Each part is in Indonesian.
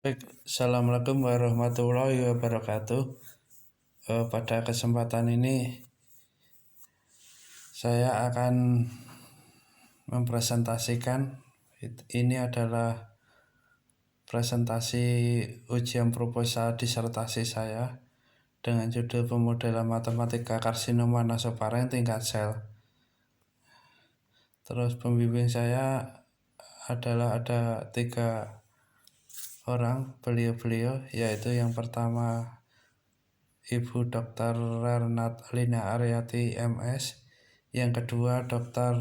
Baik, Assalamualaikum warahmatullahi wabarakatuh. Pada kesempatan ini saya akan mempresentasikan. Ini adalah presentasi ujian proposal disertasi saya dengan judul Pemodelan Matematika Karsinoma Nasofaring tingkat sel. Terus pembimbing saya ada 3 orang, beliau-beliau, yaitu yang pertama Ibu Dr. Renat Lina Aryati MS, yang kedua Dr.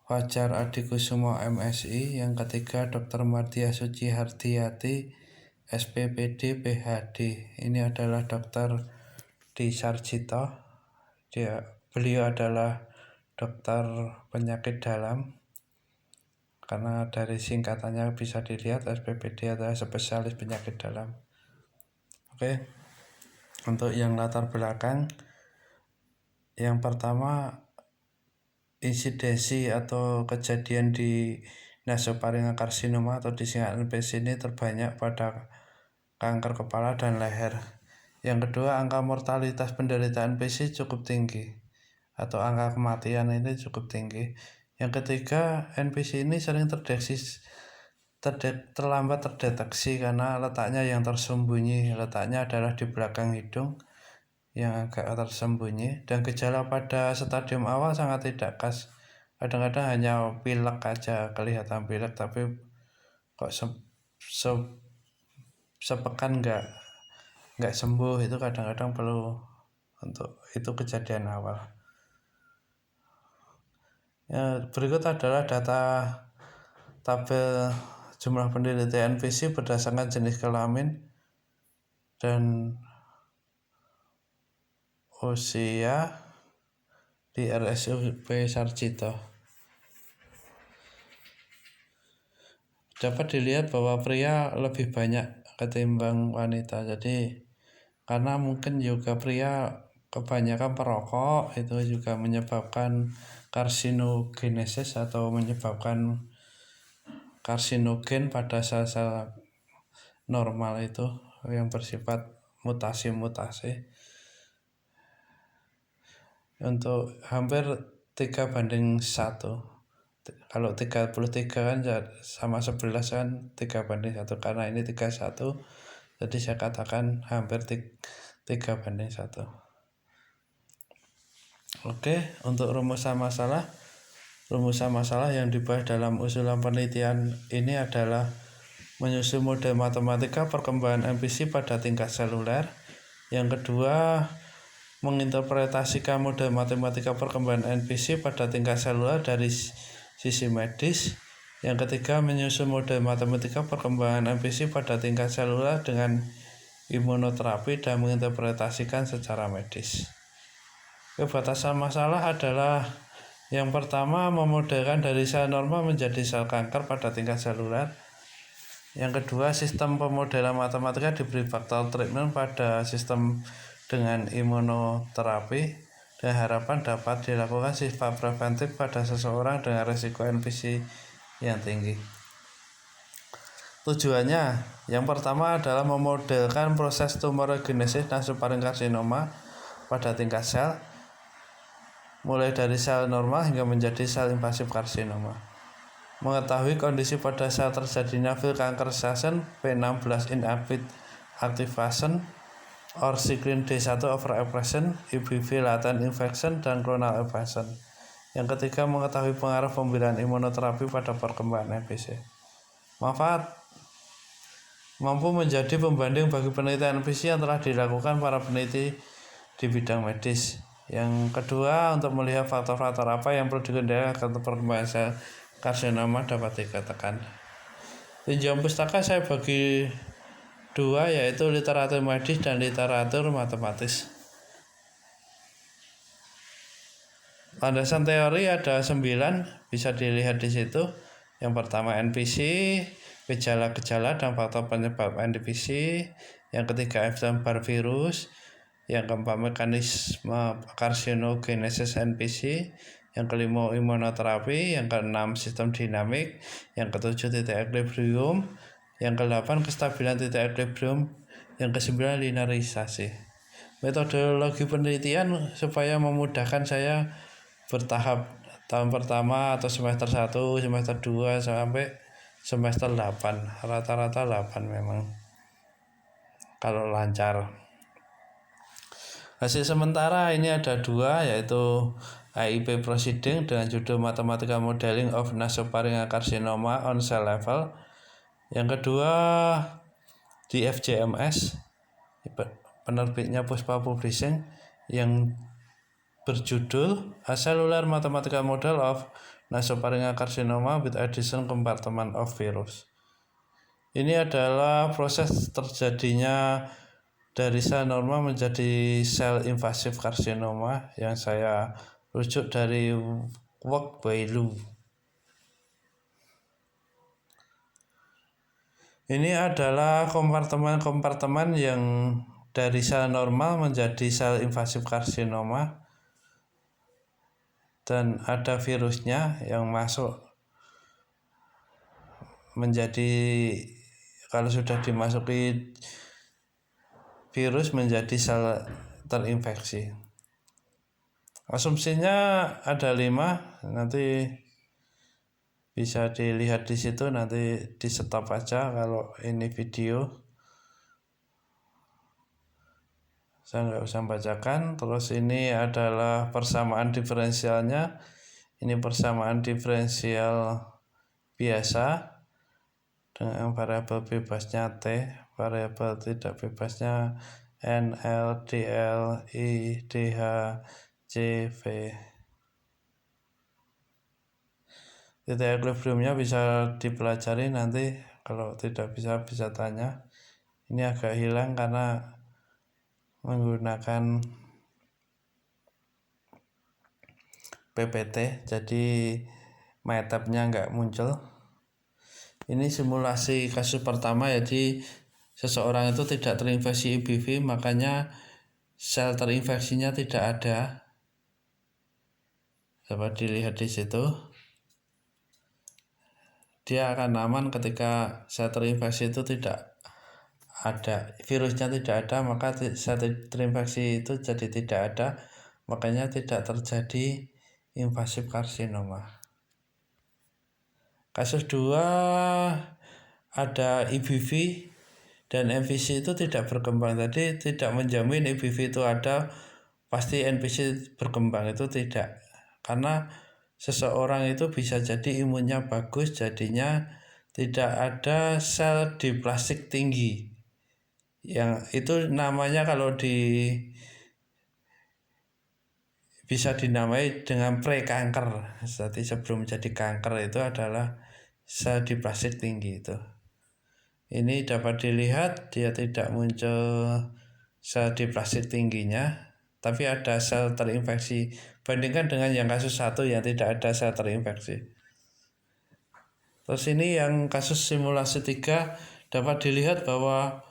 Fajar Adikusumo MSI, yang ketiga Dr. Mardia Suci Hardiyati SPPD PhD. Ini adalah Dr. Di Sarjito. Beliau adalah dokter penyakit dalam, karena dari singkatannya bisa dilihat SPPD adalah spesialis penyakit dalam. Oke. Untuk yang latar belakang, yang pertama, insidensi atau kejadian di nasofaringeal karsinoma atau disingkat NPC ini terbanyak pada kanker kepala dan leher. Yang kedua, angka mortalitas penderita NPC cukup tinggi atau angka kematian ini cukup tinggi. Yang ketiga, NPC ini sering terlambat terdeteksi karena letaknya yang tersembunyi. Letaknya adalah di belakang hidung yang agak tersembunyi, dan gejala pada stadium awal sangat tidak khas. Kadang-kadang hanya pilek aja, kelihatan pilek, tapi kok sepekan nggak sembuh. Itu kadang-kadang perlu, untuk itu kejadian awal. Berikut adalah data tabel jumlah penderita NPC berdasarkan jenis kelamin dan usia di RSUP Sarjito. Dapat dilihat bahwa pria lebih banyak ketimbang wanita. Jadi karena mungkin juga pria kebanyakan perokok, itu juga menyebabkan karsinogenesis atau menyebabkan karsinogen pada sel-sel normal itu yang bersifat mutasi-mutasi. Untuk hampir 3:1. Kalau 33 kan sama 11 kan 3:1, karena ini 31, jadi saya katakan hampir 3:1. Oke, untuk rumusan masalah yang dibahas dalam usulan penelitian ini adalah menyusun model matematika perkembangan NPC pada tingkat seluler. Yang kedua, menginterpretasikan model matematika perkembangan NPC pada tingkat seluler dari sisi medis. Yang ketiga, menyusun model matematika perkembangan NPC pada tingkat seluler dengan imunoterapi dan menginterpretasikan secara medis. Batasan masalah adalah yang pertama, memodelkan dari sel normal menjadi sel kanker pada tingkat seluler. Yang kedua, sistem pemodelan matematika diberi faktor treatment pada sistem dengan imunoterapi, dan harapan dapat dilakukan sifat preventif pada seseorang dengan risiko NPC yang tinggi. Tujuannya, yang pertama adalah memodelkan proses tumorogenesis nasofaring karsinoma pada tingkat sel, mulai dari sel normal hingga menjadi sel invasif karsinoma. Mengetahui kondisi pada sel terjadinya field cancer cessation, P16 inactivation, or cyclin D1 overexpression, EBV latent infection, dan clonal evasion. Yang ketiga, mengetahui pengaruh pemberian imunoterapi pada perkembangan NPC. Manfaat: mampu menjadi pembanding bagi penelitian NPC yang telah dilakukan para peneliti di bidang medis. Yang kedua, untuk melihat faktor-faktor apa yang perlu dikendalikan agar perkembangan sel karsinoma dapat dikatakan. Tinjauan pustaka saya bagi 2, yaitu literatur medis dan literatur matematis. Landasan teori ada 9, bisa dilihat di situ. Yang pertama, NPC, gejala-gejala dan faktor penyebab NPC. Yang ketiga, Epstein-Barr virus. Yang keempat, mekanisme karsinogenesis NPC. Yang kelima, imunoterapi. Yang keenam, sistem dinamik. Yang ketujuh, titik equilibrium. Yang ke-8 kestabilan titik equilibrium. Yang ke-9 linearisasi. Metodologi penelitian supaya memudahkan saya bertahap, tahun pertama atau semester 1, semester 2 sampai semester 8, rata-rata 8 memang kalau lancar. Hasil sementara ini ada 2, yaitu AIP Proceeding dengan judul Mathematical Modeling of Nasopharyngeal Carcinoma on Cell Level. Yang kedua di FJMS, penerbitnya Puspa Publishing, yang berjudul A Cellular Mathematical Model of Nasopharyngeal Carcinoma with Addition Compartment of Virus. Ini adalah proses terjadinya dari sel normal menjadi sel invasif karsinoma yang saya rujuk dari work by Lu. Ini adalah kompartemen-kompartemen yang dari sel normal menjadi sel invasif karsinoma, dan ada virusnya yang masuk menjadi, kalau sudah dimasuki virus menjadi sel terinfeksi. Asumsinya ada 5, nanti bisa dilihat di situ, nanti di stop aja kalau ini video. Saya nggak usah bacakan. Terus ini adalah persamaan diferensialnya. Ini persamaan diferensial biasa dengan variabel bebasnya T, variabel tidak bebasnya N, L, DL, I, DH, C, V. Titik equilibriumnya bisa dipelajari nanti, kalau tidak bisa tanya. Ini agak hilang karena menggunakan PPT, jadi MATLAB-nya nggak muncul. Ini simulasi kasus pertama, jadi seseorang itu tidak terinfeksi EBV, makanya sel terinfeksinya tidak ada. Coba dilihat di situ. Dia akan aman ketika sel terinfeksi itu tidak ada, virusnya tidak ada, maka sel terinfeksi itu jadi tidak ada, makanya tidak terjadi invasif karsinoma. Kasus 2 ada EBV dan NPC itu tidak berkembang. Tadi tidak menjamin EBV itu ada, pasti NPC berkembang, itu tidak. Karena seseorang itu bisa jadi imunnya bagus, jadinya tidak ada sel diplastik tinggi. Yang itu namanya kalau bisa dinamai dengan pre-kanker. Jadi sebelum jadi kanker itu adalah sel diplastik tinggi itu. Ini dapat dilihat dia tidak muncul sel diplastik tingginya, tapi ada sel terinfeksi. Bandingkan dengan yang kasus 1 yang tidak ada sel terinfeksi. Terus ini yang kasus simulasi 3, dapat dilihat bahwa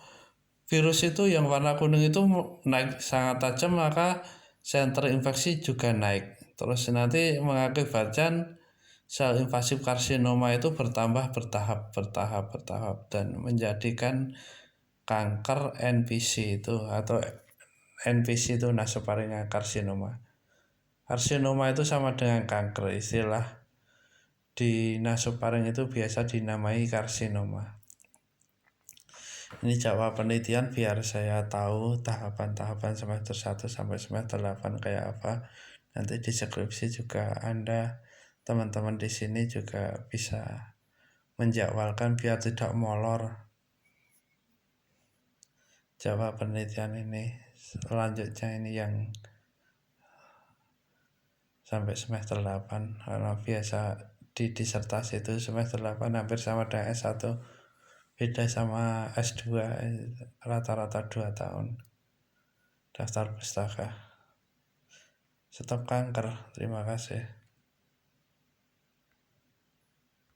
virus itu yang warna kuning itu naik sangat tajam, maka sel terinfeksi juga naik. Terus nanti mengakibatkan sel invasif karsinoma itu bertambah bertahap dan menjadikan kanker NPC itu, atau NPC itu nasopharyngeal karsinoma. Karsinoma itu sama dengan kanker, istilah di nasofaring itu biasa dinamai karsinoma. Ini jawab penelitian biar saya tahu tahapan-tahapan semester 1 sampai semester 8 kayak apa. Nanti di skripsi juga Anda, teman-teman di sini juga bisa menjadwalkan biar tidak molor jawab penelitian ini. Selanjutnya ini yang sampai semester 8, karena biasa di disertasi itu semester 8 hampir sama dengan S1, beda sama S2 rata-rata 2 tahun. Daftar pustaka. Stop kanker. Terima kasih.